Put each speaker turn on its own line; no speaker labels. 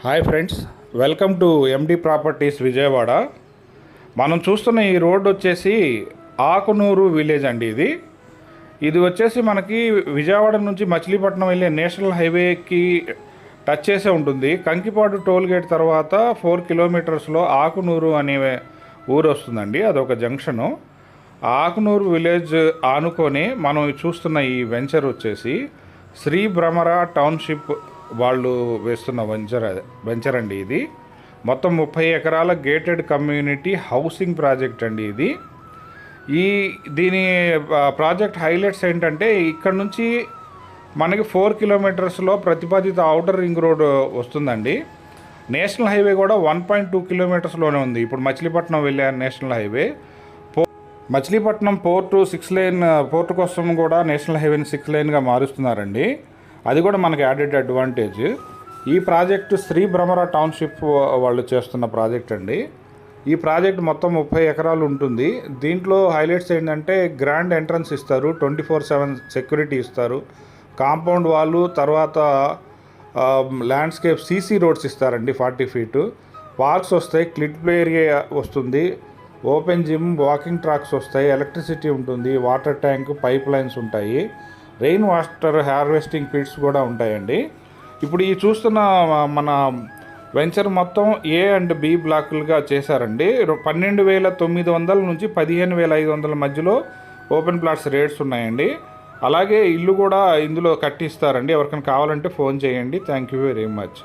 Hi friends, welcome to MD properties Vijayawada. మనం చూస్తున్న ఈ రోడ్ వచ్చేసి ఆకునూరు విలేజ్ అండి. ఇది వచ్చేసి మనకి విజయవాడ నుంచి మచిలీపట్నం వెళ్ళే నేషనల్ హైవేకి టచ్ చేసే ఉంటుంది. కంకిపాడు టోల్ గేట్ తర్వాత 4 కిలోమీటర్స్లో ఆకునూరు అనే ఊరు వస్తుందండి. అదొక జంక్షను. ఆకునూరు విలేజ్ ఆనుకొని మనం చూస్తున్న ఈ వెంచర్ వచ్చేసి శ్రీ భ్రమర టౌన్షిప్ వాళ్ళు వేస్తున్న వెంచర్ అండి. ఇది మొత్తం 30 ఎకరాల గేటెడ్ కమ్యూనిటీ హౌసింగ్ ప్రాజెక్ట్ అండి. దీని ప్రాజెక్ట్ హైలైట్స్ ఏంటంటే, ఇక్కడ నుంచి మనకి 4 కిలోమీటర్స్లో ప్రతిపాదిత ఔటర్ రింగ్ రోడ్ వస్తుందండి. నేషనల్ హైవే కూడా 1.2 కిలోమీటర్స్లోనే ఉంది. ఇప్పుడు మచిలీపట్నం వెళ్ళే national highway, Machilipatnam port 6 lane port కోసం కూడా నేషనల్ హైవేని 6 లేన్గా మారుస్తున్నారండి. అది కూడా మనకి యాడెడ్ అడ్వాంటేజ్. ఈ ప్రాజెక్టు శ్రీ భ్రమర టౌన్షిప్ వాళ్ళు చేస్తున్న ప్రాజెక్ట్ అండి. ఈ ప్రాజెక్ట్ మొత్తం 30 ఎకరాలు ఉంటుంది. దీంట్లో హైలైట్స్ ఏంటంటే, గ్రాండ్ ఎంట్రన్స్ ఇస్తారు, 24/7 సెక్యూరిటీ ఇస్తారు, కాంపౌండ్ వాళ్ళు, తర్వాత ల్యాండ్స్కేప్ సీసీ రోడ్స్ ఇస్తారండి 40 ఫీటు, పార్క్స్ వస్తాయి, క్లిడ్ ప్లే ఏరియా వస్తుంది, ఓపెన్ జిమ్, వాకింగ్ ట్రాక్స్ వస్తాయి, ఎలక్ట్రిసిటీ ఉంటుంది, వాటర్ ట్యాంక్, పైప్ లైన్స్ ఉంటాయి, రెయిన్ వాటర్ హార్వెస్టింగ్ పిట్స్ కూడా ఉంటాయండి. ఇప్పుడు ఈ చూస్తున్న మన వెంచర్ మొత్తం ఏ అండ్ బి బ్లాకులుగా చేశారండి. 12,900 నుంచి 15,500 మధ్యలో ఓపెన్ ప్లాట్స్ రేట్స్ ఉన్నాయండి. అలాగే ఇల్లు కూడా ఇందులో కట్టిస్తారండి. ఎవరికైనా కావాలంటే ఫోన్ చేయండి. Thank you very much.